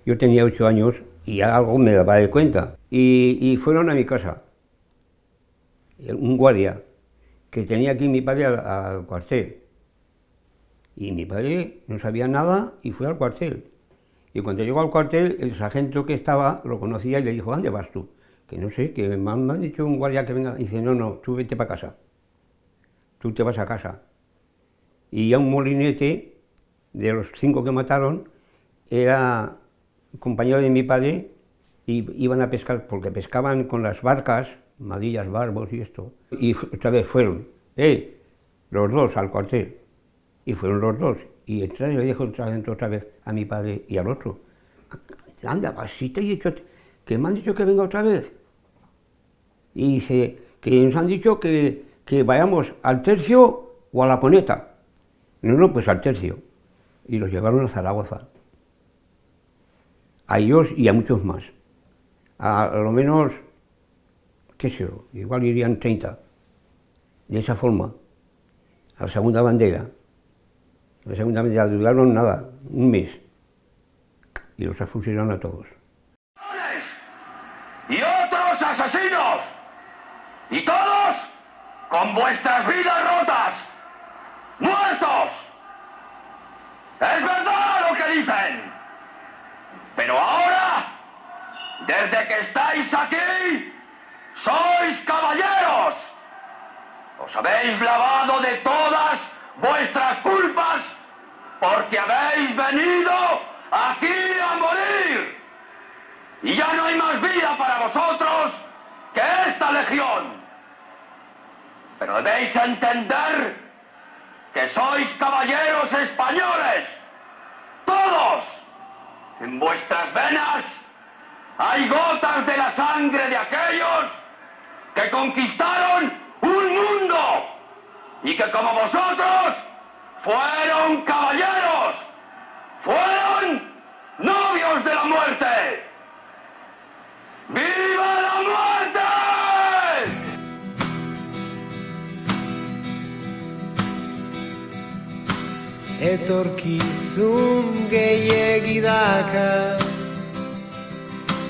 Yo tenía 8 años y algo me daba de cuenta. Y fueron a mi casa, un guardia, que tenía aquí mi padre al cuartel. Y mi padre no sabía nada y fue al cuartel. Y cuando llegó al cuartel, el sargento que estaba lo conocía y le dijo, ¿dónde vas tú? Que no sé, que me han dicho un guardia que venga. Y dice, no, tú vete para casa. Tú te vas a casa. Y ya un molinete, de los 5 que mataron, era compañero de mi padre y iban a pescar, porque pescaban con las barcas, madrillas, barbos y esto. Y otra vez fueron, los dos al cuartel. Y fueron los dos. Y entonces le dijo otra vez a mi padre y al otro, anda, si te he dicho, que me han dicho que venga otra vez. Y dice, que nos han dicho que vayamos al tercio o a la poneta. No, pues al tercio. Y los llevaron a Zaragoza. A ellos y a muchos más. A lo menos, qué sé yo, igual irían 30. De esa forma, a la segunda bandera. La segunda bandera duraron nada, un mes. Y los fusilaron a todos. ¡Y otros asesinos! ¡Y todos con vuestras vidas rotas! ¡Muertos! ¡Es verdad lo que dicen! Pero ahora, desde que estáis aquí, sois caballeros. Os habéis lavado de todas vuestras culpas porque habéis venido aquí a morir. Y ya no hay más vida para vosotros que esta legión. Pero debéis entender que sois caballeros españoles, todos. En vuestras venas hay gotas de la sangre de aquellos que conquistaron un mundo y que como vosotros fueron caballeros, fueron novios de la muerte. ¡Viva la muerte! Etorkizun gehiegi daka,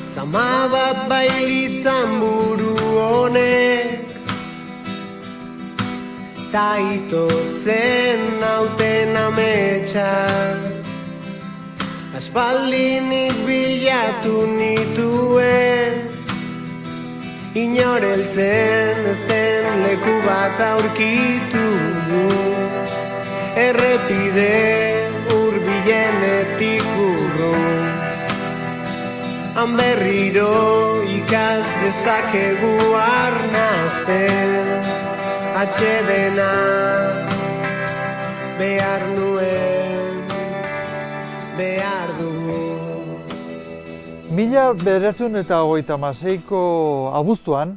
zama bat bailitzan buru honek, ta itotzen nauten ametsak, aspaldinik bilatu nituen, inoreltzen ez den leku bat aurkitu du. Errepide hurbilenetik urrun, han berriro ikas dezakegu arnasten, atsedena behar nuen, behar dugu. 1936ko abuztuan,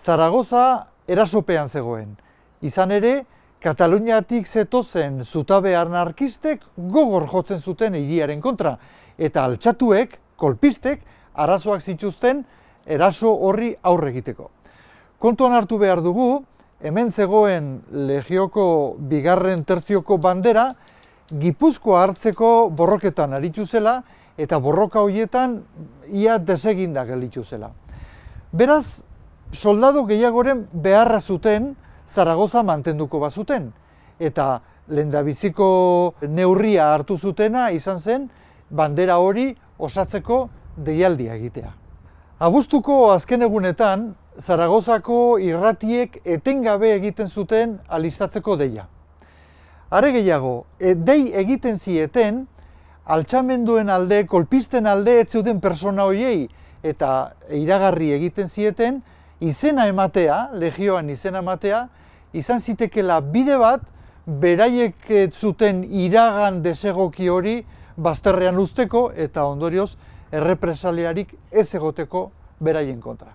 Zaragoza erasopean zegoen. Izan ere, Kataluniatik zetozen zutabe anarkistek gogor jotzen zuten hiriaren kontra, eta altxatuek, kolpistek, arazoak zituzten eraso horri aurre egiteko. Kontuan hartu behar dugu, hemen zegoen Legioko bigarren terzioko bandera, Gipuzkoa hartzeko borroketan aritu zela, eta borroka horietan ia deseginda gelditu zela. Beraz, soldadu gehiagoren beharra zuten Zaragoza mantenduko bazuten, eta lehendabiziko neurria hartu zutena izan zen bandera hori osatzeko deialdia egitea. Abuztuko azken egunetan, Zaragozako irratiek etengabe egiten zuten alistatzeko deia. Are gehiago, dei egiten zieten, altxamenduen alde, kolpisten alde ez zeuden persona horiei, eta iragarri egiten zieten, izena ematea, legioan izena ematea, izan zitekela bide bat, beraiek zuten iragan desegoki hori bazterrean uzteko eta ondorioz errepresaliarik ez egoteko beraien kontra.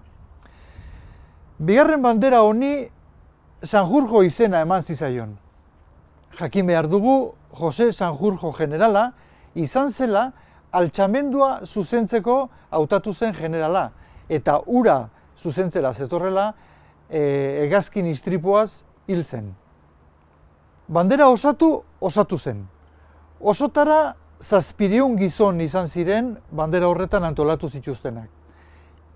Bigarren bandera honi Sanjurjo izena eman zizaion. Jakin behar dugu, Jose Sanjurjo generala izan zela altxamendua zuzentzeko hautatu zen generala, eta ura zuzentzera zetorrela hegazkin istripuaz hil zen. Bandera osatu zen. Osotara 700 gizon izan ziren bandera horretan antolatu zituztenak.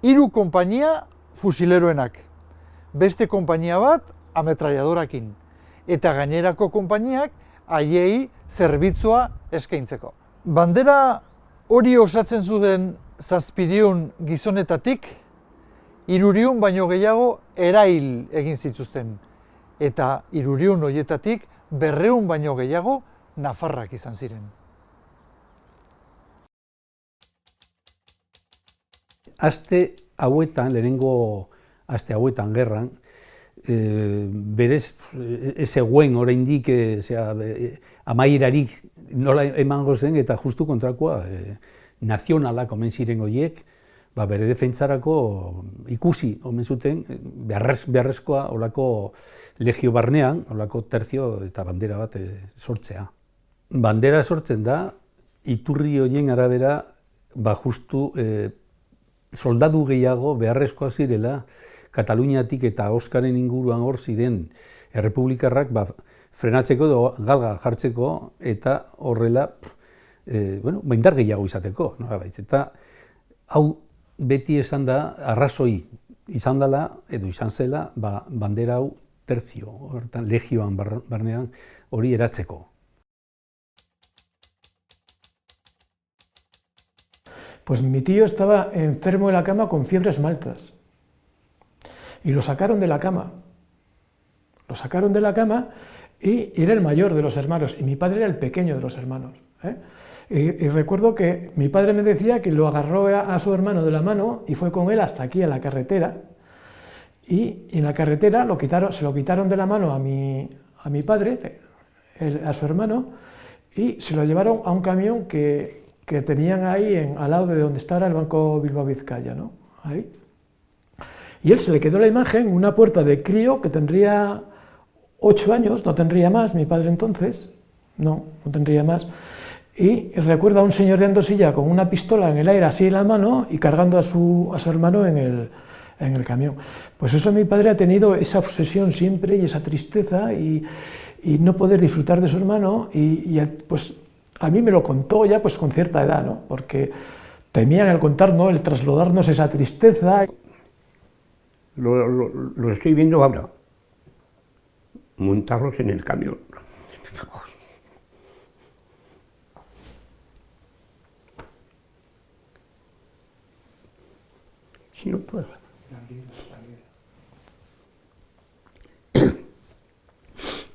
3 konpainia fusileroenak, beste konpainia bat ametralladorakin, eta gainerako konpainiak haiei zerbitzua eskaintzeko. Bandera hori osatzen zuten 700 gizonetatik, 300 baino gehiago erail egin zituzten, eta 300 horietatik 200 baino gehiago nafarrak izan ziren. Aste hauetan, lehenengo aste hauetan gerran, berez ez zegoen oraindik amairarik nola emango zen, eta justu kontrakoa nazionalak omen ziren horiek, bere defentsarako ikusi omen zuten beharrezkoa olako legio barnean, olako terzio eta bandera bat sortzea. Bandera sortzen da, iturri horien arabera, justu soldadu gehiago beharrezkoa zirela, Kataluniatik eta Oskaren inguruan hor ziren errepublikarrak frenatzeko edo galga jartzeko eta horrela indar gehiago izateko. Eta hau beti esan da, arrazoi izan dela edo izan zela bandera hau terzio, legioan barnean hori eratzeko. Pues mi tío estaba enfermo en la cama con fiebres maltas y lo sacaron de la cama. Lo sacaron de la cama y era el mayor de los hermanos y mi padre era el pequeño de los hermanos. Y recuerdo que mi padre me decía que lo agarró a su hermano de la mano y fue con él hasta aquí a la carretera. Y en la carretera se lo quitaron de la mano a mi padre, a su hermano, y se lo llevaron a un camión que tenían ahí al lado de donde está ahora el Banco Bilbao Vizcaya, ¿no? Ahí. Y él se le quedó la imagen, una puerta de crío que tendría 8 años, no tendría más, mi padre entonces, no tendría más, y recuerda a un señor de andosilla con una pistola en el aire así en la mano y cargando a su hermano en el camión. Pues eso mi padre ha tenido esa obsesión siempre y esa tristeza y no poder disfrutar de su hermano y pues a mí me lo contó ya pues con cierta edad, ¿no? Porque temían el contarnos, el trasladarnos esa tristeza. Lo estoy viendo ahora, montarlos en el camión. Si no puedo.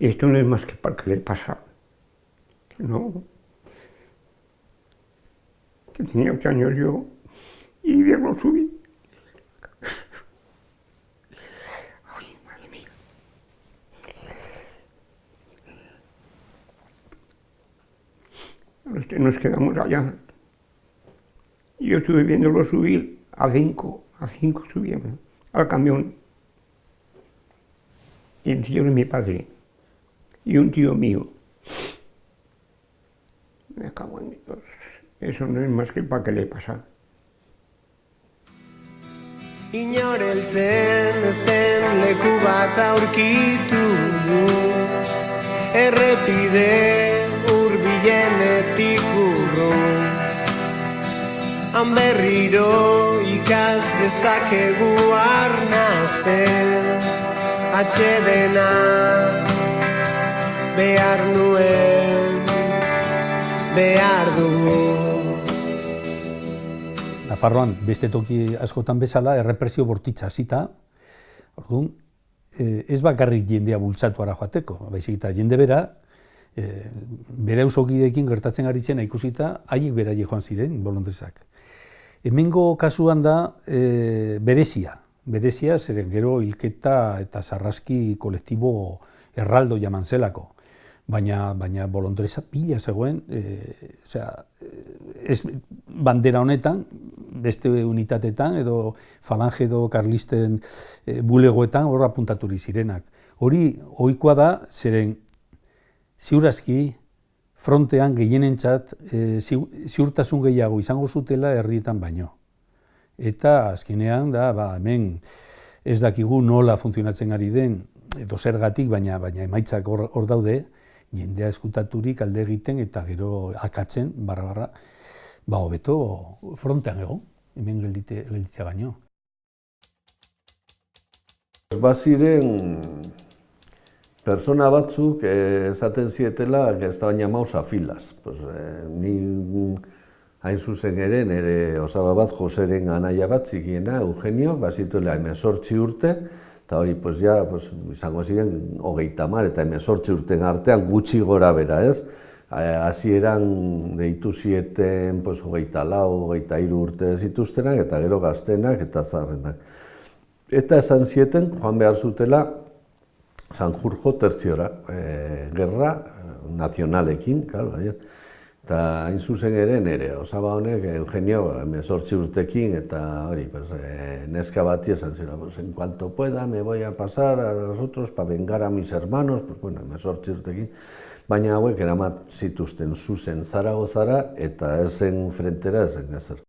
Esto no es más que para que le pasa, que no, que tenía 8 años yo y verlo subir. Ay, madre mía. Nos quedamos allá. Y yo estuve viéndolo subir a 5 subíamos al camión. Y el tío de mi padre y un tío mío. Me cago en Dios. Eso no es más que para que le pasa. Inoreltzen ez den leku bat aurkitu du, errepide hurbilenetik urrun. Han berriro ikas dezakegu arnasten, atsedena behar nuen, behar dugu. Nafarroan beste toki askotan bezala errepresio bortitza hasita, orduan ez bakarrik jendea bultzatuara joateko, baizik eta jende bera, bere auzokideekin gertatzen ari zena ikusita, haiek beraiek joan ziren, bolondresak. Hemengo kasuan da berezia zeren gero hilketa eta sarraski kolektibo erraldo jaman zelako. Baina bolondresa pila zegoen, ez bandera honetan, beste unitatetan edo falange edo karlisten bulegoetan horra apuntaturi zirenak. Hori ohikoa da, zeren ziurazki frontean gehienentzat ziurtasun gehiago izango zutela herrietan baino. Eta azkenean da, hemen ez dakigu nola funtzionatzen ari den, edo zergatik, baina emaitzak hor daude, jendea eskutaturik alde egiten eta gero akatzen, barra, hobeto frontean egon, hemen gelditzea baino. Baziren persona batzuk esaten zietela que estaban llamados a filas. Pues, ni hain zuzen ere, nire osaba bat Joseren anaia bat zikiena, Eugenio, bazituela 18 urte, eta hori izango ziren 30 eta 18 urten artean gutxi gora bera, ez? Hasieran deitu zieten 24, 23 urte zituztenak, eta gero gaztenak eta zaharrenak. Eta esan zieten joan behar zutela Sanjurjo tertziora, gerra nazionalekin, eta hain zuzen ere nire osaba honek Eugenio 18 urtekin eta hori, neska bati esan zira, en cuanto pueda me voy a pasar a los otros para vengar a mis hermanos, 18 urtekin, baina hauek eramat zituzten zuzen Zaragozara eta ezen frentera ezen ezer.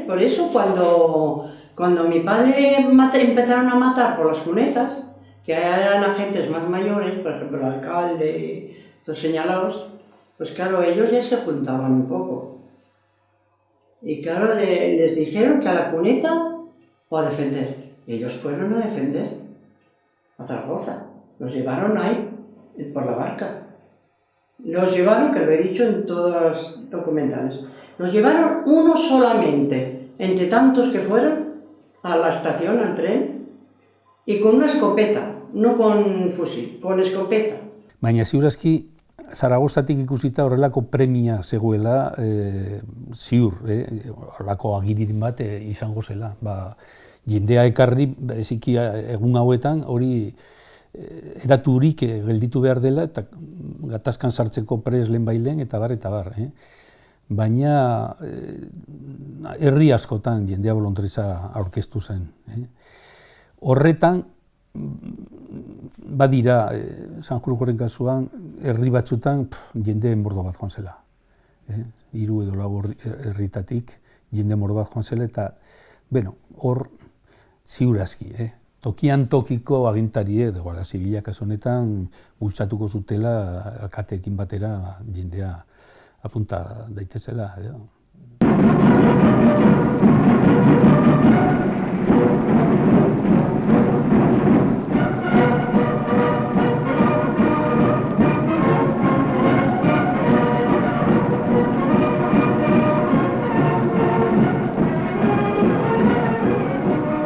Por eso cuando mi padre empezaron a matar por las cunetas, que eran agentes más mayores, por ejemplo el alcalde, los señalados, pues claro, ellos ya se juntaban un poco. Y claro, les dijeron que a la cuneta o a defender. Y ellos fueron a defender a Zaragoza. Los llevaron ahí, por la barca. Los llevaron, que lo he dicho en todos los documentales, los llevaron uno solamente, entre tantos que fueron, a la estación, al tren, y con una escopeta, no con fusil, con escopeta. Baina ziurazki, Zaragozatik ikusita horrelako premia zegoela, ziur, horrelako agiririn bat izango zela. Jendea ekarri, bereziki egun hauetan, hori eraturik gelditu behar dela, eta gatazkan sartzeko prez lehenbailen, eta bar. Baina herri askotan jendea bolontreza aurkeztu zen. Horretan, badira, Sanjurjoren kasuan, herri batzutan jende mordo bat joan zela. 3 edo 4 herritatik jende mordo bat joan zela, eta hor ziurazki, tokian tokiko agintari edo Guardia Zibilak kasu honetan bultzatuko zutela alkateekin batera jendea apunta daitezela.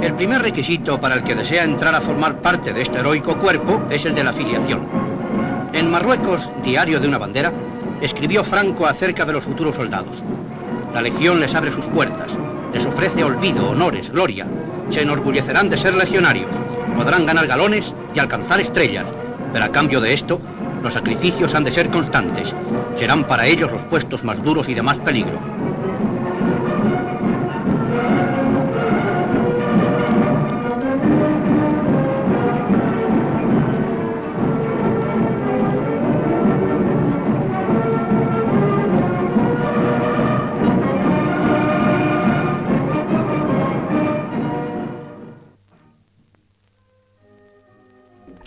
El primer requisito para el que desea entrar a formar parte de este heroico cuerpo es el de la filiación. En Marruecos, Diario de una bandera, escribió Franco acerca de los futuros soldados. La Legión les abre sus puertas, les ofrece olvido, honores, gloria. Se enorgullecerán de ser legionarios, podrán ganar galones y alcanzar estrellas, pero a cambio de esto, los sacrificios han de ser constantes. Serán para ellos los puestos más duros y de más peligro.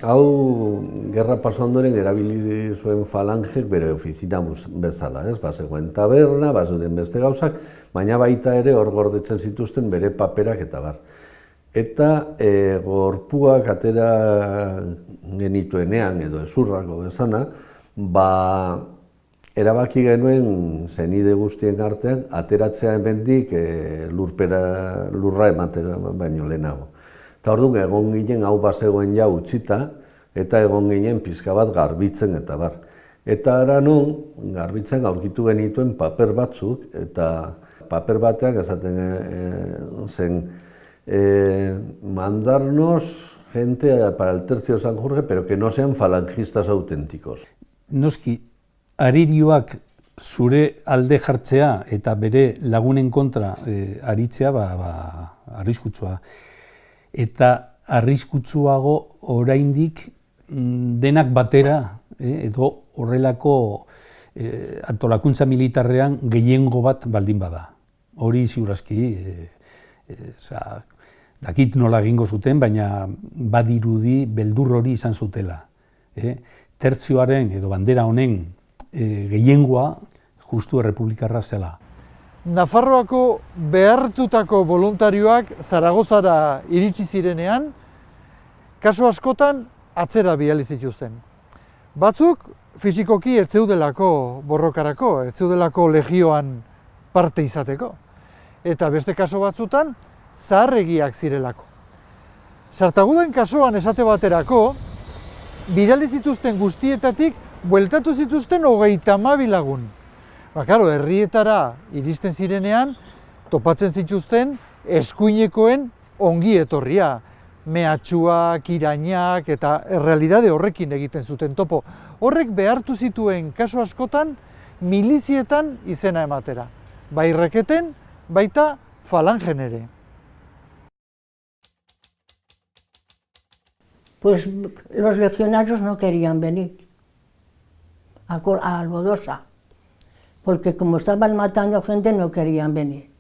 Hau, gerra paso ondoren erabili zuen falangek bere ofizina bezala, bazegoen taberna, bazuden beste gauzak, baina baita ere hor gordetzen zituzten bere paperak eta bar. Eta gorpuak atera genituenean edo ezurrako bezana, erabaki genuen zenide guztien artean ateratzea hemendik lurra ematen baino lehenago. Eta orduan egon ginen hau bazegoen ja utzita, eta egon ginen pizka bat garbitzen eta bar. Eta ara nun, garbitzen aurkitu genituen paper batzuk, eta paper batean esaten zen mandarnos gente para el tercio de San Jorge, pero que no sean falangistas auténticos. Noski, aririoak zure alde jartzea eta bere lagunen kontra aritzea arriskutsua. Eta arriskutsuago oraindik denak batera edo horrelako antolakuntza militarrean gehiengo bat baldin bada. Hori ziurazki, Dakit nola egingo zuten, baina badirudi beldur hori izan zutela. Tertzioaren edo bandera honen gehiengoa justu errepublikarra zela. Nafarroako behartutako voluntarioak Zaragozara iritsi zirenean, kasu askotan atzera bidali zituzten. Batzuk fisikoki ez zeudelako borrokarako, ez zeudelako legioan parte izateko. Eta beste kasu batzutan, zaharregiak zirelako. Sartaguden kasuan esate baterako, bidali zituzten guztietatik bueltatu zituzten 32 lagun. Karo, herrietara iristen zirenean, topatzen zituzten eskuinekoen ongi etorria. Mehatxuak, irainak eta errealidade horrekin egiten zuten topo. Horrek behartu zituen kasu askotan milizietan izena ematera. Bai reketen, baita falangen ere. Pues los legionarios no querían venir a Albodosa, porque como estaban matando gente no querían venir.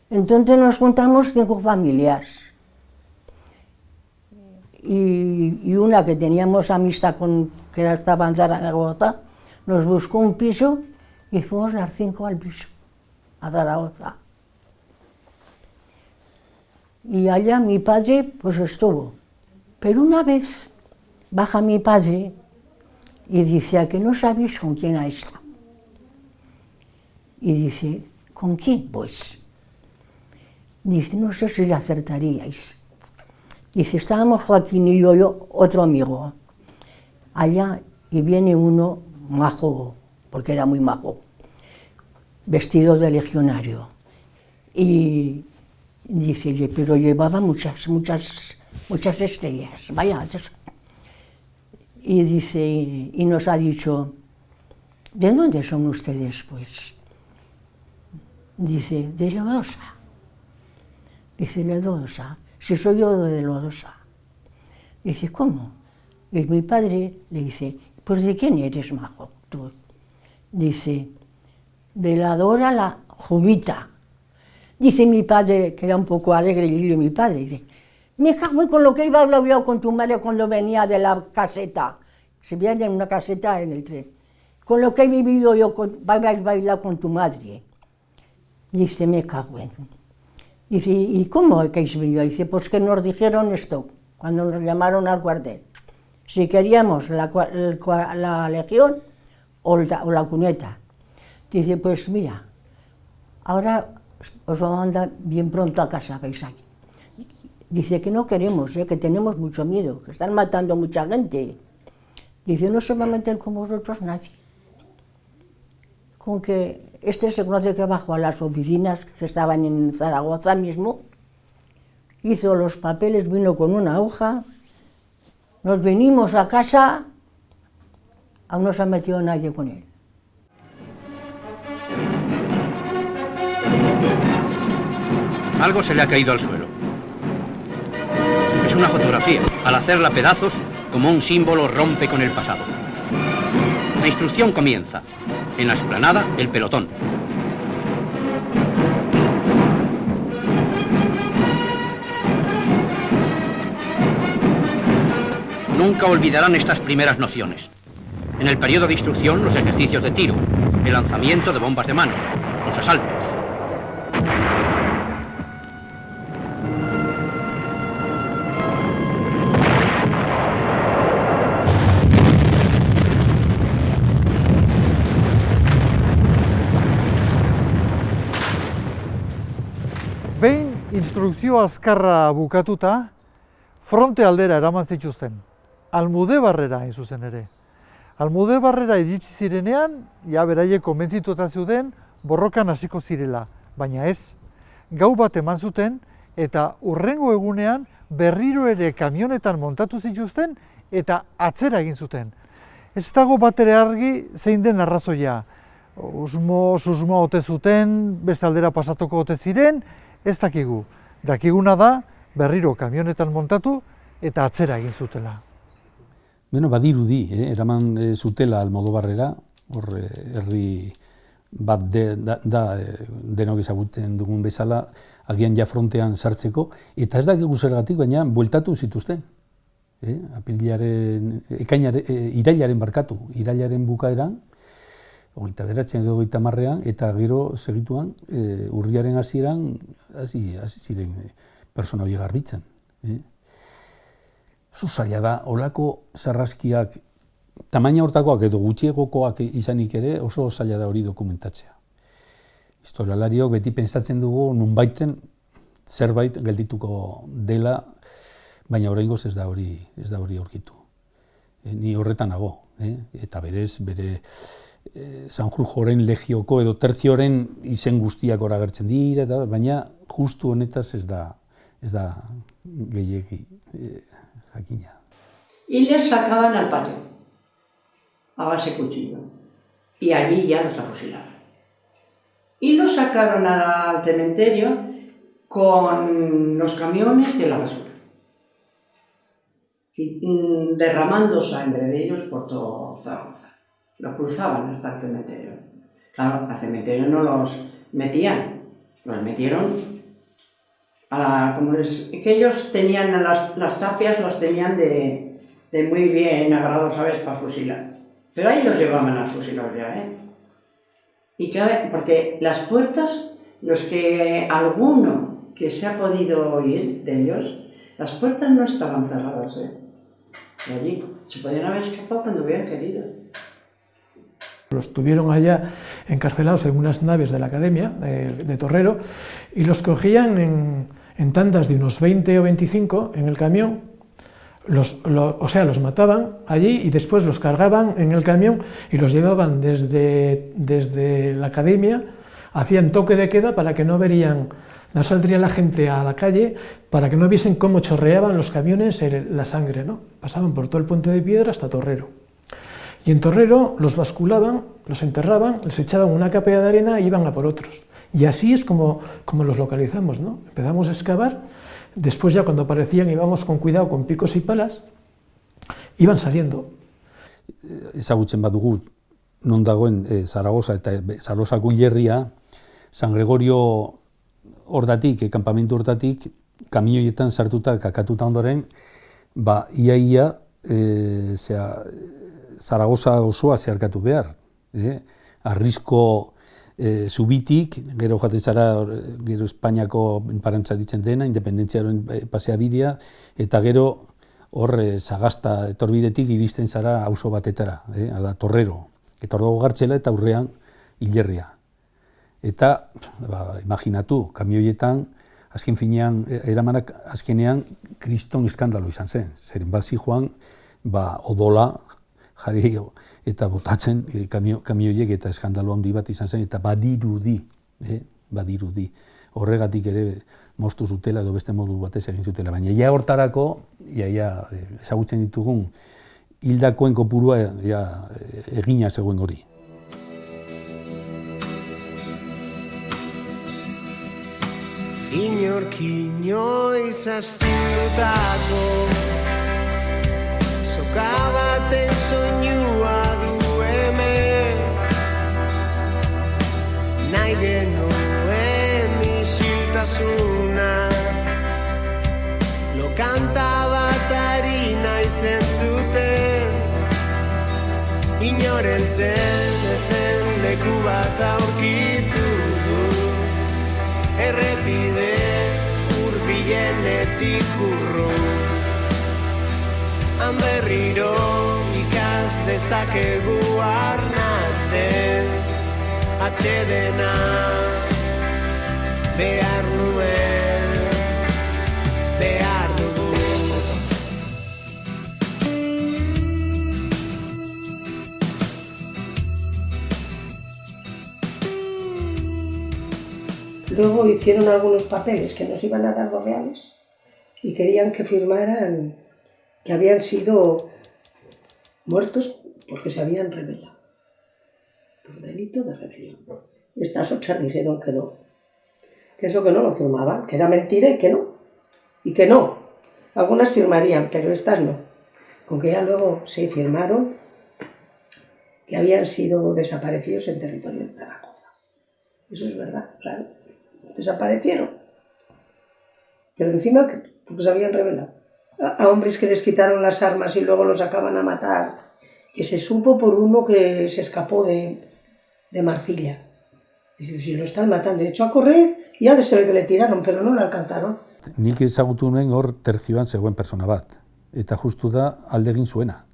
Entonces nos juntamos 5 familias. Y una que teníamos amistad con, que estaba en Zaragoza, nos buscó un piso y fuimos las 5 al piso, a Zaragoza. Y allá mi padre pues estuvo. Pero una vez baja mi padre y dice, ¿a que no sabéis con quién ha estado? Y dice, ¿con quién? Pues. Dice, no sé si le acertaríais. Dice, estábamos Joaquín y yo, otro amigo, allá, y viene uno majo, porque era muy majo, vestido de legionario. Y dice, pero llevaba muchas estrellas, vaya. Y dice, y nos ha dicho, ¿de dónde son ustedes, pues? Dice, de Lodosa. Dice, Lodosa. Si soy yo de Lodosa. Dice, ¿cómo? Y mi padre le dice, pues ¿de quién eres, majo, tú? Dice, de la Dora la Jubita. Dice mi padre, que era un poco alegre, y mi padre, dice, me cago con lo que iba a hablar con tu madre cuando venía de la caseta. Se viene en una caseta en el tren. Con lo que he vivido yo, bailar con tu madre. Dice, me cago en. Dice, ¿y cómo es que habéis venido? Dice, pues que nos dijeron esto, cuando nos llamaron al cuartel. Si queríamos la legión o la cuneta. Dice, pues mira, ahora os vamos a mandar bien pronto a casa, veis ahí. Dice que no queremos, que tenemos mucho miedo, que están matando mucha gente. Dice, no se va a meter con vosotros nadie. Con que se conoce que bajó a las oficinas que estaban en Zaragoza mismo, hizo los papeles, vino con una hoja, nos venimos a casa, aún no se ha metido nadie con él. Algo se le ha caído al suelo. Es una fotografía. Al hacerla pedazos, como un símbolo, rompe con el pasado. La instrucción comienza. En la explanada, el pelotón. Nunca olvidarán estas primeras nociones. En el periodo de instrucción, los ejercicios de tiro, el lanzamiento de bombas de mano, los asaltos. Behin instrukzio azkarra bukatuta, fronte aldera eraman zituzten, Almudebarrera hain zuzen ere. Almudebarrera iritsi zirenean, ja beraiek konbentzituta zeuden borrokan hasiko zirela, baina ez. Gau bat eman zuten eta hurrengo egunean berriro ere kamionetan montatu zituzten eta atzera egin zuten. Ez dago batere argi zein den arrazoia. Susmoa ote zuten, beste aldera pasatuko ote ziren, ez dakigu. Dakiguna da, berriro kamionetan montatu eta atzera egin zutela. Badirudi, eraman zutela Almodobarrera, hor herri bat denok ezagutzen dugun bezala, agian ja frontean sartzeko, eta ez dakigu zergatik, baina bueltatu zituzten. Irailaren bukaeran, 29 edo 30ean, eta gero segituan, urriaren hasieran, hasi ziren pertsona horiek garbitzen. Zaila da, olako sarraskiak, tamaina hortakoak edo gutxiegokoak izanik ere, oso zaila da hori dokumentatzea. Historialariok beti pentsatzen dugu nunbaiten zerbait geldituko dela, baina oraingoz ez da hori aurkitu. Ni horretan nago, eta berez, bere Sanjurjoren legioko edo tertzioren izen guztiak hor agertzen dira, baina justu honetaz ez da gehiegi jakina. Y les sacaban al patio, a base cuchillo, y allí ya los fusilaron. Y los sacaron al cementerio con los camiones de la basura, derramando sangre de ellos por todo Zaragoza. Los cruzaban hasta el cementerio. Claro, al cementerio no los metían, los metieron que ellos tenían las tapias, las tenían de muy bien agrado, ¿sabes?, para fusilar. Pero ahí los llevaban a fusilar ya, porque las puertas, alguno que se ha podido oír de ellos, las puertas no estaban cerradas, de allí. Se podían haber escapado cuando hubieran querido. Los tuvieron allá encarcelados en unas naves de la academia de Torrero y los cogían en tandas de unos 20 o 25 en el camión, los mataban allí y después los cargaban en el camión y los llevaban desde la academia, hacían toque de queda para que no saldría la gente a la calle, para que no viesen cómo chorreaban los camiones la sangre, ¿no? Pasaban por todo el Puente de Piedra hasta Torrero. Y en Torrero los basculaban, los enterraban, les echaban una capa de arena e iban a por otros. Y así es como los localizamos, ¿no? Empezamos a excavar, después ya cuando aparecían íbamos con cuidado, con picos y palas, iban saliendo. Ezagutzen badugu non dagoen Zaragoza eta Zaragozako hilerria, San Gregorio hortatik, kanpamentu hortatik, kamioietan sartuta, kakatuta ondoren, ia Zaragoza osoa zeharkatu behar. Arrizko zubitik, gero jaten zara, gero Espainiako parantza ditzen dena, independentziaren paseabidea, eta gero hor Sagasta etorbidetik iristen zara auzo batetara, Torrero. Eta hor dago Gartxela eta aurrean hilerria. Eta, imaginatu, kamioietan, azken finean, eramanak azkenean kriston eskandalo izan zen. Zeren bazi joan, odola, jarri eta botatzen kamioiek eta eskandalo handi bat izan zen, eta badirudi. Horregatik ere moztu zutela edo beste modu batez egin zutela. Baina ja hortarako, ezagutzen ditugun hildakoen kopurua egina zegoen hori. Inork inoiz astindutako soka baten soinua du hemen, nahi genuen isiltasuna, lokanta bat ari naizen zuten, inorentzen ezen leku bat aurkitu du, errepide hurbilenetik urrun. Han berriro ikas dezakegu arnazten, atxedena behar nuen, behar dugu. Luego hicieron algunos papeles que nos iban a dar los reales y querían que firmaran que habían sido muertos porque se habían rebelado, por delito de rebelión. Estas otras dijeron que no, que eso que no lo firmaban, que era mentira y que no. Algunas firmarían, pero estas no. Con que ya luego se firmaron que habían sido desaparecidos en territorio de Zaragoza. Eso es verdad, claro. Desaparecieron. Pero encima porque se habían rebelado. A hombres que les quitaron las armas y luego los acaban a matar. Que se supo por uno que se escapó de Marcilla. Y si lo están matando, echó a correr y ya se ve que le tiraron, pero no le alcanzaron. Nik ezagutu nuen hor tertzioan zegoen persona bat. Eta justu da alde egin zuena.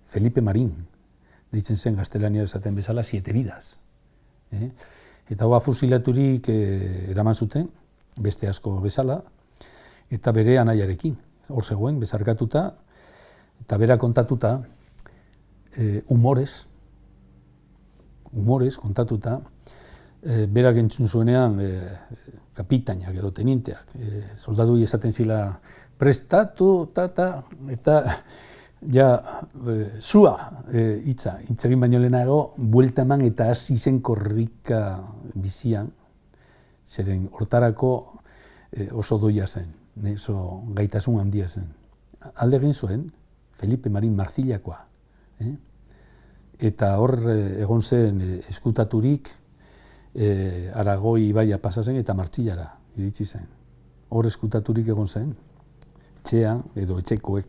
Felipe Marín. Deitzen zen gaztelania esaten bezala 7 vidas. Eta hoa fusilaturik eraman zuten, beste asko bezala, eta bere anaiarekin. Hor zegoen, bezarkatuta, eta bera kontatuta, humorez kontatuta, berak entzun zuenean kapitainak edo teninteak, soldadui esaten zila prestatu, eta ja, zua hitza egin baino lehenago, buelta eman eta hasi zen korrika bizian, zeren hortarako oso doia zen, oso gaitasun handia zen. Alde egin zuen, Felipe Marín Marcillakoa, eta hor egon zen eskutaturik Aragoi ibaia pasa zen eta Martxillara iritsi zen. Hor eskutaturik egon zen, etxean edo etxekoek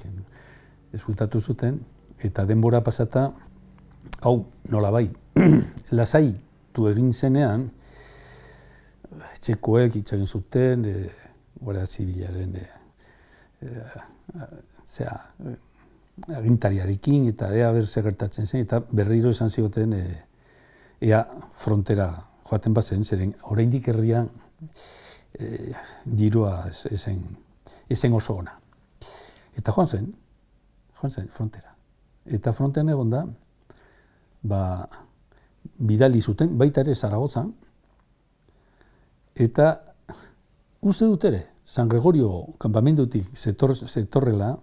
eskutatu zuten, eta denbora pasata, hau nolabait, lasaitu egin zenean, etxekoek hitz egin zuten, Guardia Zibilaren agintariarekin, eta ea ber zer gertatzen zen, eta berriro esan zioten ea frontera joaten bazen, zeren oraindik herrian giroa ezen oso ona. Eta joan zen frontera. Eta frontean egon da, bidali zuten, baita ere Zaragozan, eta uste dut ere, San Gregorio kanpamendutik zetorrela,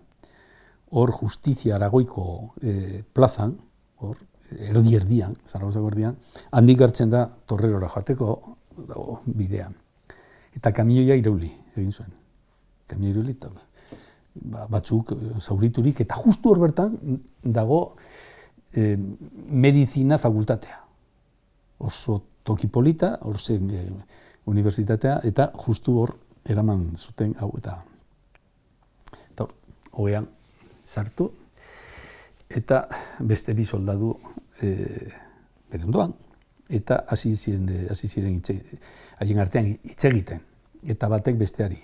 hor Justizia Aragoiko plazan, hor erdian, Zaragozako erdian, handik hartzen da Torrerora joateko bidea. Eta kamioia irauli egin zuen. Kamioia irauli, batzuk zauriturik, eta justu hor bertan dago medizina fakultatea. Oso toki polita, hor zen unibertsitatea, eta justu hor eraman zuten hau eta hor, hogean sartu, eta beste bi soldadu bere ondoan, eta hasi ziren haien artean hitz egiten, eta batek besteari.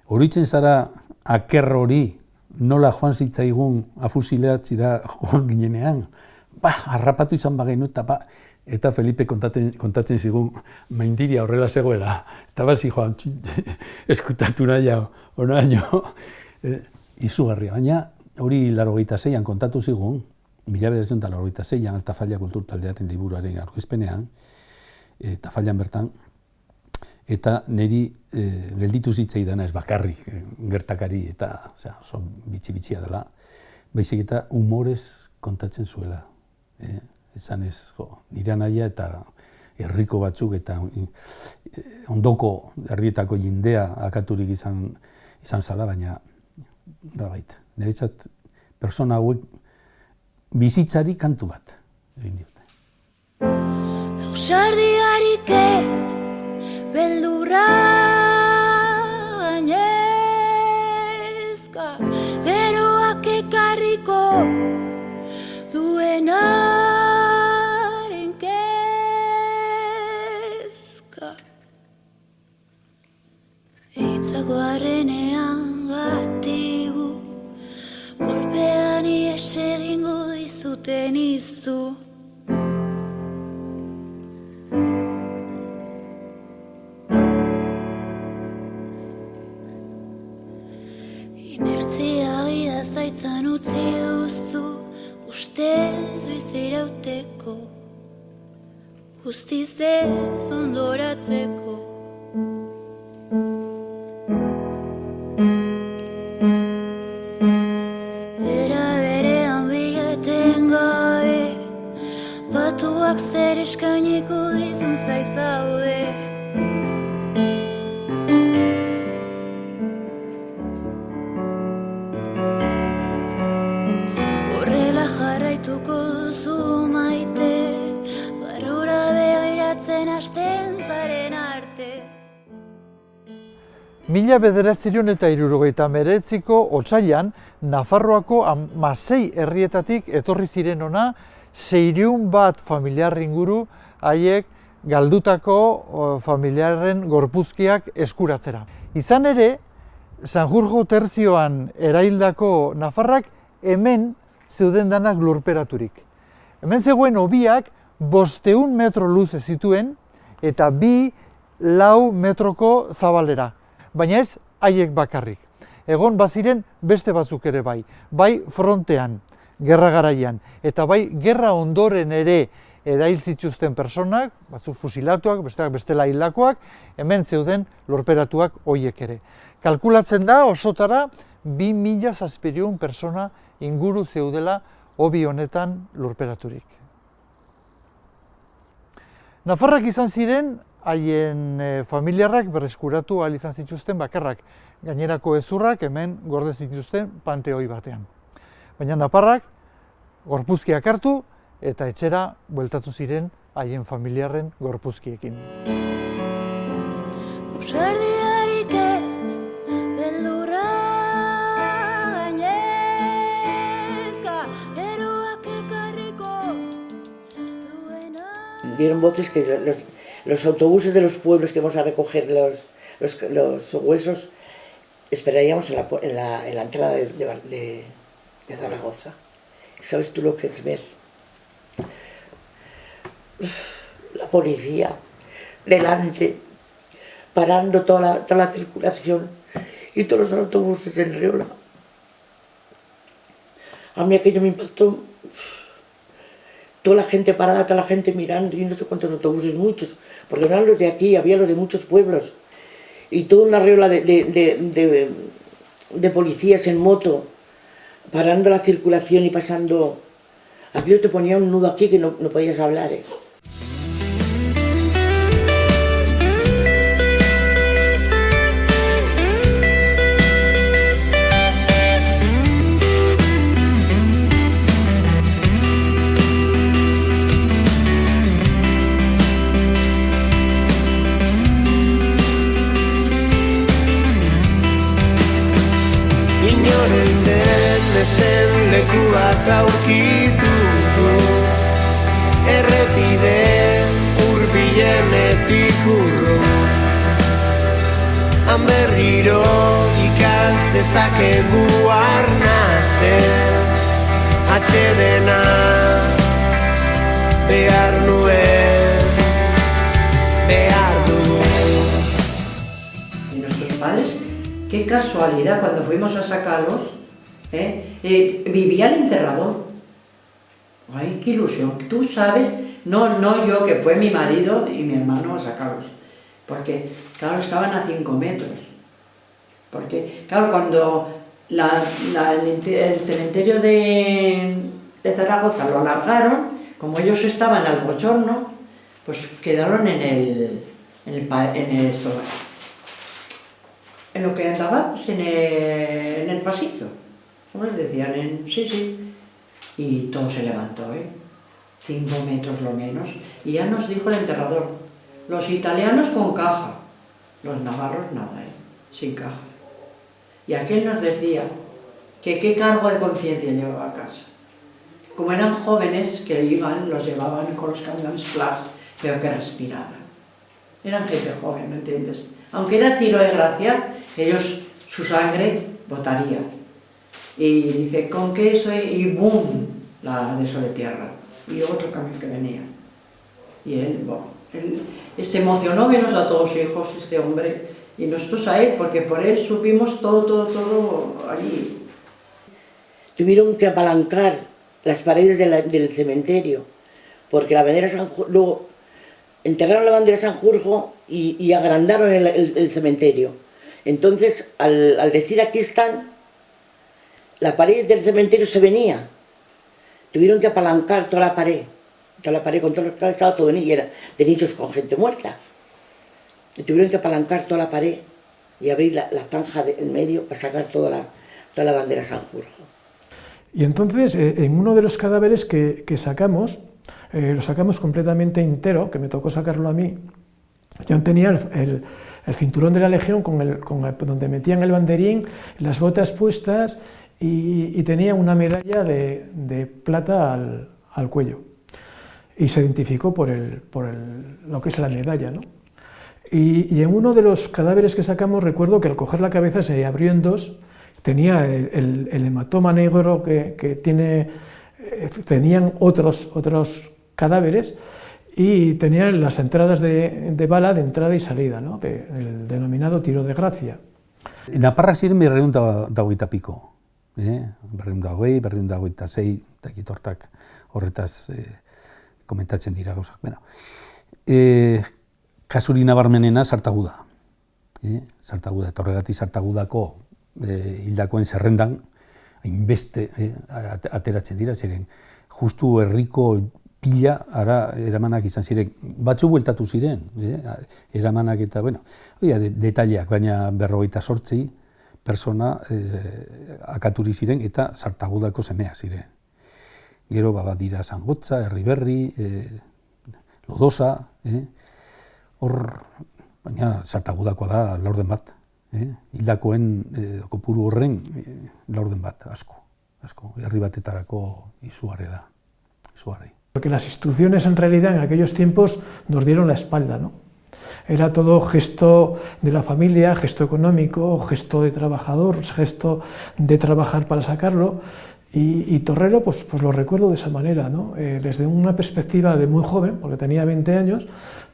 Oroitzen zara aker hori nola joan zitzaigun afusilatzira joan ginenean, harrapatu izan bagenu, eta Felipe kontatzen zigun maindiria horrela zegoela, eta bazi joan eskutatu nahi onaino, izugarria. Baina hori 86an kontatu zigun, 1986an Altafalla Kulturtaldearen liburuaren aurkezpenean, Tafallan bertan, eta niri gelditu zitzaidana ez bakarrik gertakari eta oso bitxi-bitxia dela, baizik eta humorez kontatzen zuela. Esan ez, nire anaia eta herriko batzuk eta ondoko herrietako jendea akaturik izan zala, baina niretzat persona hauek bizitzari kantu bat egin diote. Ausardiarik ez, beldurra gainezka, geroak ekarriko duenaren kezka. Itzako arrenean gatibu, kolpean ies egingo dizuten izu. Inertzia gida zaitzan utzi duzu, ustez bizirauteko, guztiz ez ondoratzeko. Era berean bigeten gabe, batuak zer eskainiko dizun zaizaude. Horrela jarraituko duzu maite, barrura begiratzen Galtzen hasten zaren arte. 1979ko otsailean, Nafarroako 16 herrietatik etorri ziren ona 601 familiar inguru haiek galdutako familiarren gorpuzkiak eskuratzera. Izan ere, Sanjurjo Terzioan eraildako nafarrak hemen zeuden danak lurperaturik. Hemen zegoen hobiak 500 metro luze zituen eta 2-4 metroko zabalera. Baina ez haiek bakarrik. Egon baziren beste batzuk ere bai. Bai frontean, gerra garaian, eta bai gerra ondoren ere erail zituzten personak, batzuk fusilatuak, besteak bestela hildakoak, hemen zeuden lurperatuak hoiek ere. Kalkulatzen da osotara 2700 persona inguru zeudela hobi honetan lurperaturik. Nafarrak izan ziren haien familiarrak berreskuratu ahal izan zituzten bakarrak, gainerako hezurrak hemen gorde zituzten panteoi batean. Baina nafarrak gorpuzkiak hartu eta etxera bueltatu ziren haien familiarren gorpuzkiekin. Ausardiarik ez, beldurra gainezka, eroak ekarriko duena. Dieron voces que los autobuses de los pueblos que vamos a recoger los huesos esperaríamos en la entrada de Zaragoza. ¿Sabes tú lo que es ver? La policía delante, parando toda la circulación y todos los autobuses en Riola. A mí aquello me impactó. Toda la gente parada, toda la gente mirando, y no sé cuántos autobuses, muchos, porque no eran los de aquí, había los de muchos pueblos. Y toda una riola de policías en moto, parando la circulación y pasando. Aquello te ponía un nudo aquí que no podías hablar. Besten leku bat aurkitu du, errepide hurbilenetik urrun. Han berriro ikas dezakegu arnasten, atsedena behar nuen, behar dugu. Y nuestros padres, qué casualidad, cuando fuimos a sacarlos, vivía el enterrador. Ay, qué ilusión. Tú sabes, no yo, que fue mi marido y mi hermano a sacarlos. Porque, claro, estaban a 5 metros. Porque, claro, cuando el cementerio de Zaragoza lo alargaron, como ellos estaban al bochorno, pues quedaron en lo que andaba, pues en el pasillo. ¿Cómo les decían? Sí. Y todo se levantó, 5 metros lo menos. Y ya nos dijo el enterrador, los italianos con caja, los navarros nada, sin caja. Y aquel nos decía que qué cargo de conciencia llevaba a casa. Como eran jóvenes que los llevaban con los camiones flash, pero que respiraban. Eran gente joven, ¿me entiendes? Aunque era tiro de gracia, ellos, su sangre botaría. Y dice, ¿con qué eso? Y ¡boom! La de eso de tierra. Y otro camión que venía. Y él se emocionó menos a todos los hijos, este hombre. Y nosotros a él, porque por él supimos todo allí. Tuvieron que apalancar las paredes del cementerio, porque la bandera Sanjurjo, luego enterraron la bandera Sanjurjo y agrandaron el cementerio. Entonces, al decir aquí están, la pared del cementerio se venía. Tuvieron que apalancar toda la pared con todo el estado todo de nichos con gente muerta. Y tuvieron que apalancar toda la pared y abrir la zanja en medio para sacar toda la bandera Sanjurjo. Y entonces, en uno de los cadáveres que sacamos, lo sacamos completamente entero, que me tocó sacarlo a mí. Yo tenía el cinturón de la Legión donde metían el banderín, las botas puestas y tenía una medalla de plata al cuello. Y se identificó por lo que es la medalla, ¿no? Y en uno de los cadáveres que sacamos recuerdo que al coger la cabeza se abrió en dos, tenía el hematoma negro que tenían otros cadáveres y tenían las entradas de bala de entrada y salida, ¿no? El denominado tiro de gracia. Naparra ziren 220 piko. Berrehun da hogeita sei, eta hortak horretaz komentatzen dira gauzak. Bueno, kasuri nabarmenena Sartagu da. Sartagu da, eta horregatik Sartagudako hildakoen zerrendan hainbeste ateratzen dira, ziren justu herriko pila ara eramanak izan ziren, batzuk bueltatu ziren, eramanak eta, bueno, detaileak, baina 58 persona akaturi ziren eta Sartagudako semeak ziren. Gero badira Zangotza, Erriberri, Lodosa, hor, baina Sartagudakoa da laurden bat. Hildakoen kopuru horren laurden bat, asko. Herri batetarako izugarria da, izugarri. Porque las instituciones en realidad en aquellos tiempos nos dieron la espalda, ¿no? Era todo gesto de la familia, gesto económico, gesto de trabajador, gesto de trabajar para sacarlo. Y Torrero, pues lo recuerdo de esa manera, ¿no? Desde una perspectiva de muy joven, porque tenía 20 años,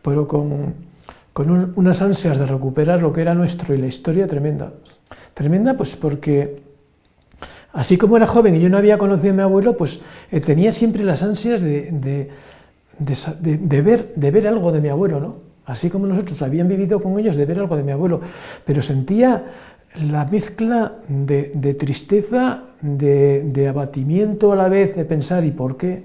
pero con unas ansias de recuperar lo que era nuestro y la historia tremenda. Tremenda, pues porque así como era joven y yo no había conocido a mi abuelo, pues tenía siempre las ansias de ver algo de mi abuelo, ¿no? Así como nosotros habían vivido con ellos, de ver algo de mi abuelo, pero sentía la mezcla de tristeza, de abatimiento a la vez, de pensar ¿y por qué?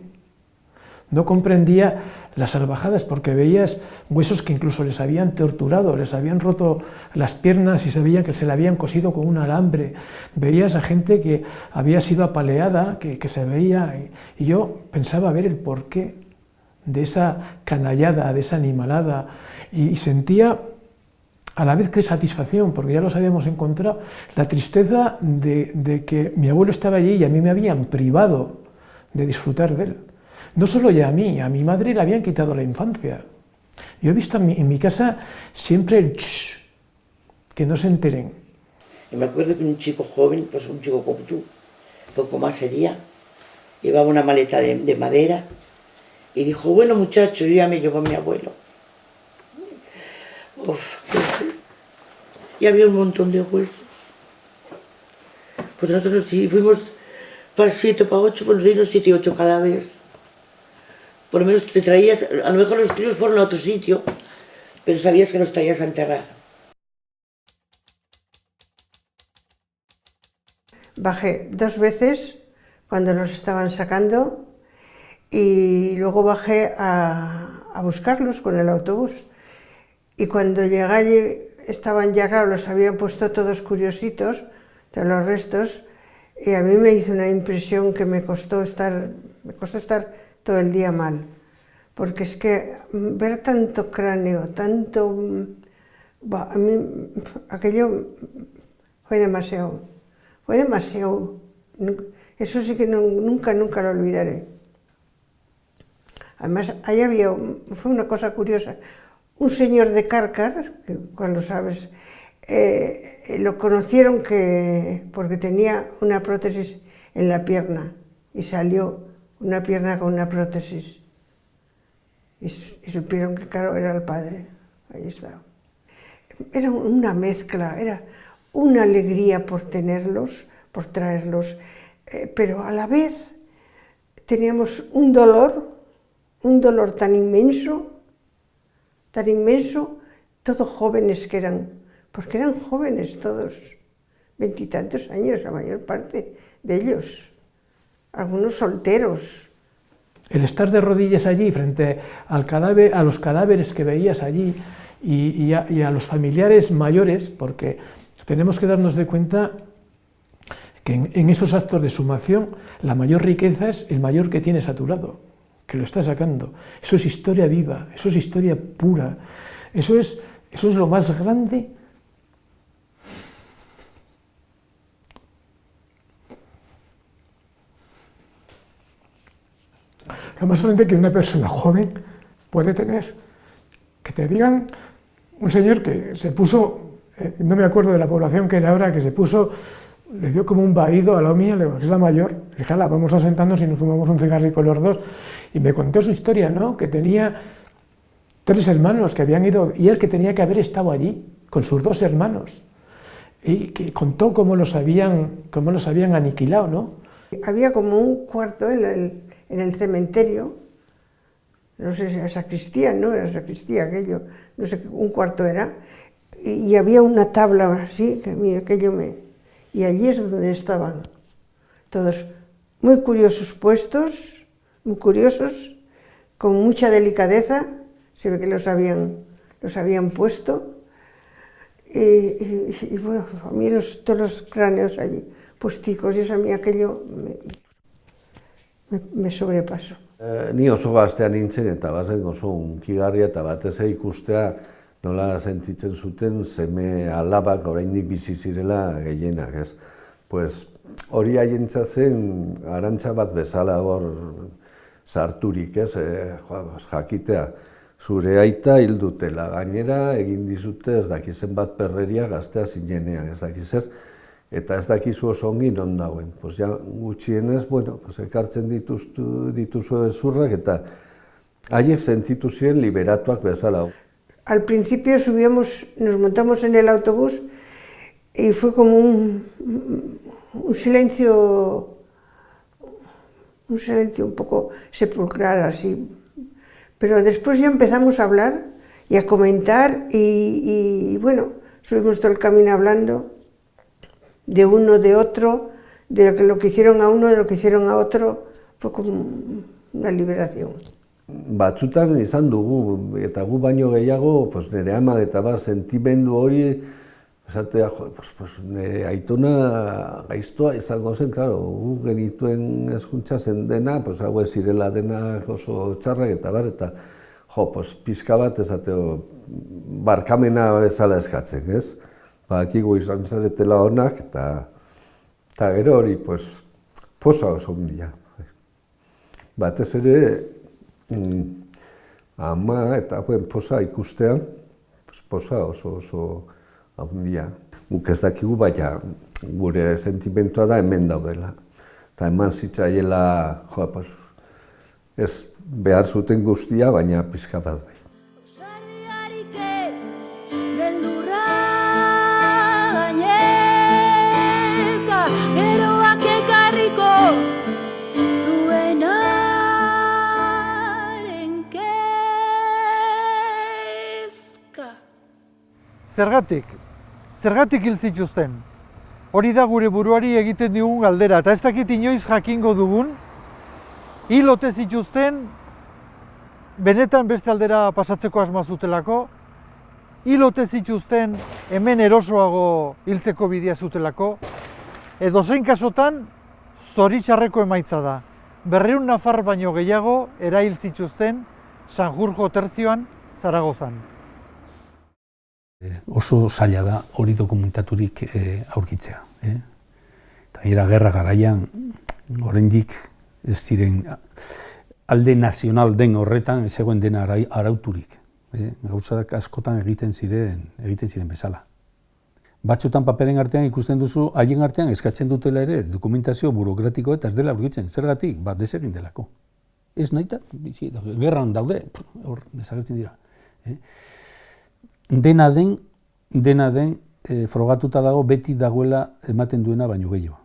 No comprendía las salvajadas porque veías huesos que incluso les habían torturado, les habían roto las piernas y se veía que se le habían cosido con un alambre. Veías a gente que había sido apaleada, que se veía, y yo pensaba ver el porqué de esa canallada, de esa animalada, y sentía a la vez que satisfacción, porque ya los habíamos encontrado, la tristeza de que mi abuelo estaba allí y a mí me habían privado de disfrutar de él. No solo ya a mi madre le habían quitado la infancia. Yo he visto en mi casa siempre el shh, que no se enteren. Y me acuerdo que un chico joven, pues un chico como tú, poco más sería, llevaba una maleta de madera y dijo, bueno muchacho, yo ya me llevo a mi abuelo. Uf, y había un montón de huesos. Pues nosotros si fuimos para 7 o para 8, pues nos dieron 7 y 8 cadáveres. Por lo menos te traías, a lo mejor los críos fueron a otro sitio, pero sabías que los traías a enterrar. Bajé 2 veces cuando los estaban sacando y luego bajé a buscarlos con el autobús. Y cuando llegué allí, estaban ya, claro, los habían puesto todos curiositos de los restos, y a mí me hizo una impresión que me costó estar todo el día mal, porque es que ver tanto cráneo, tanto... a mí aquello fue demasiado, eso sí que nunca lo olvidaré. Además, ahí fue una cosa curiosa. Un señor de Cárcar, que cuando sabes, lo conocieron porque tenía una prótesis en la pierna y salió una pierna con una prótesis. Y supieron que, claro, era el padre. Ahí estaba. Era una mezcla, era una alegría por tenerlos, por traerlos, pero a la vez teníamos un dolor tan inmenso, todos jóvenes que eran, porque eran jóvenes todos, 20 y tantos años, la mayor parte de ellos, algunos solteros. El estar de rodillas allí frente al cadáver, a los cadáveres que veías allí y a los familiares mayores, porque tenemos que darnos de cuenta que en esos actos de sumación la mayor riqueza es el mayor que tienes a tu lado. que lo está sacando. Eso es historia viva, eso es historia pura, eso es lo más grande. Lo más grande que una persona joven puede tener. Que te digan, un señor que se puso, no me acuerdo de la población que era ahora, que se puso, le dio como un vaído a la mía, le digo, es la mayor, dije, vamos a sentarnos y nos fumamos un cigarrillo los dos, y me contó su historia, ¿no? Que tenía 3 hermanos que habían ido, y él que tenía que haber estado allí, con sus 2 hermanos, y que contó cómo los habían aniquilado, ¿no? Había como un cuarto en el cementerio, no sé si era sacristía, no era sacristía aquello, no sé, un cuarto era, y había una tabla así, que mira, y allí es donde estaban todos muy curiosos puestos, muy curiosos, con mucha delicadeza, se ve que los habían puesto, y bueno, a mí todos los cráneos allí puesticos, y eso a mí aquello me sobrepasó. Ni oso gaztea nintzen eta bazen oso hunkigarria eta batez ikustea nola sentitzen zuten seme alabak oraindik bizi zirela gehienak, ez? Pues hori haientzat zen arantza bat bezala hor sarturik, ez? Jakitea, zure aita hil dutela, gainera egin dizute ez dakizen bat perreria gaztea zinenean, ez dakizer, eta ez dakizu oso ongi non dagoen. Pues ja gutxienez, bueno, pues ekartzen dituzu ezurrak eta haiek sentitu ziren liberatuak bezala. Al principio nos montamos en el autobús y fue como un silencio un poco sepulcral así. Pero después ya empezamos a hablar y a comentar y bueno, subimos todo el camino hablando de uno, de otro, de lo que hicieron a uno, de lo que hicieron a otro, fue como una liberación. Batzutan izan dugu, eta gu baino gehiago, nire ama eta bar sentimendu hori, esatea, nire aitona gaiztoa izango zen, claro, gu genituen hezkuntza zen dena, hau ez zirela denak oso txarrak eta bar, eta pizka bat esateo, barkamena bezala eskatzen, ez? Badakigu izan zaretela honak, eta gero hori, posa oso ondia. Batez ere, ama eta posa ikustean, posa oso ondia. Guk ez dakigu, baina gure sentimentua da hemen daudela. Eta eman zitzaiela, ez behar zuten guztia, baina pizka bat bai. Zergatik hil zituzten? Hori da gure buruari egiten digun galdera, eta ez dakit inoiz jakingo dugun, hil ote zituzten, benetan beste aldera pasatzeko asmoa zutelako, hil ote zituzten hemen erosoago hiltzeko bidea zutelako, edozein kasotan zoritxarreko emaitza da. 200 nafar baino gehiago erail zituzten Sanjurjo tertzioan, Zaragozan. Oso zaila da hori dokumentaturik aurkitzea. Eta era gerra garaian, oraindik ez ziren alde nazional den horretan ez zegoen dena arauturik. Gauzak askotan egiten ziren bezala. Batzutan paperen artean ikusten duzu, haien artean eskatzen dutela ere dokumentazio burokratiko eta ez dela aurkitzen. Zergatik? Desegin delako. Ez nahita, gerran daude, hor desagertzen dira. Dena den frogatuta dago beti dagoela ematen duena baino gehiago.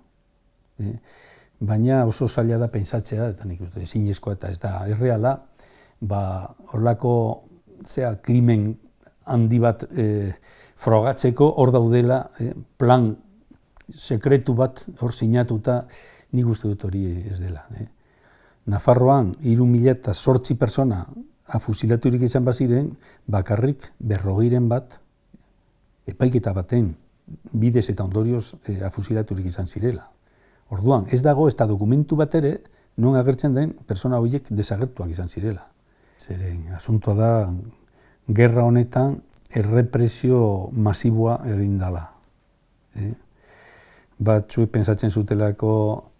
Baina oso zaila da pentsatzea, eta nik uste ezinezkoa eta ez da erreala, horrelako krimen handi bat frogatzeko hor daudela plan sekretu bat hor sinatuta, nik uste dut hori ez dela. Nafarroan 3.008 pertsona afusilaturik izan baziren, bakarrik 40 bat epaiketa baten bidez eta ondorioz afusilaturik izan zirela. Orduan, ez dago ez da dokumentu bat ere non agertzen den persona horiek desagertuak izan zirela. Zeren, asuntoa da, gerra honetan errepresio masiboa egin dela. Batzuek pentsatzen zutelako,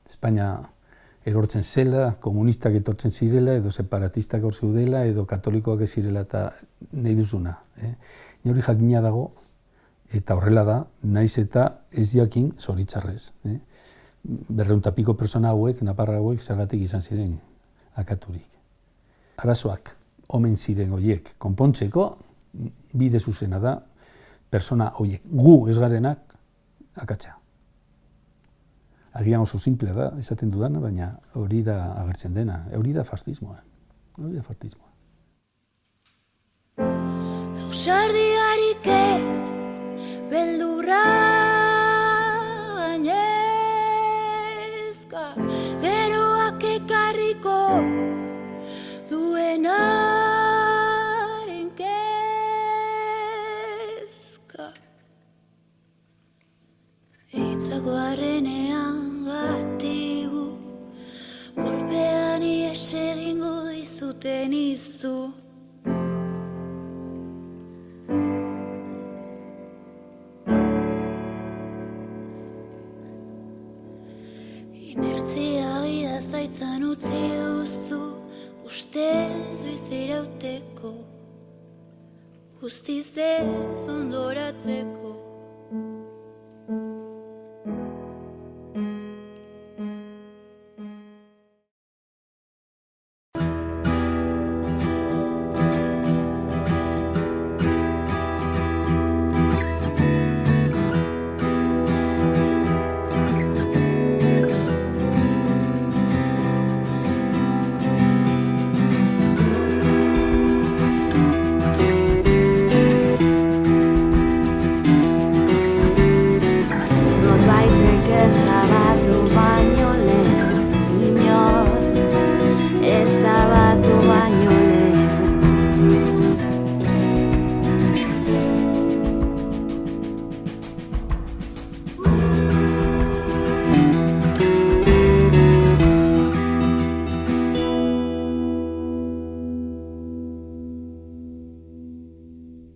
Espainia erortzen zela, komunistak etortzen zirela, edo separatistak hor zeudela, edo katolikoak ez zirela eta nahi duzuna. Hori jakina dago, eta horrela da, naiz eta ez jakin zoritzarrez. 200 piko persona hauek, naparra hauek, zergatik izan ziren akaturik. Arazoak, omen ziren horiek, konpontzeko, bide zuzena da, persona horiek, gu ez garenak, akatsa. Agian oso simplea da, esaten dudana, baina hori da agertzen dena, hori da fascismoa. Hori da fascismoa. Ausardiarik ez, beldurra gainezka, geroak ekarriko duenaren kezka. Eitzako arrenean gatibu, kolpean ies egingo dizuten izu. Inertzia gida zaitzan utzi duzu, ustez bizirauteko, guztiz ez ondoratzeko.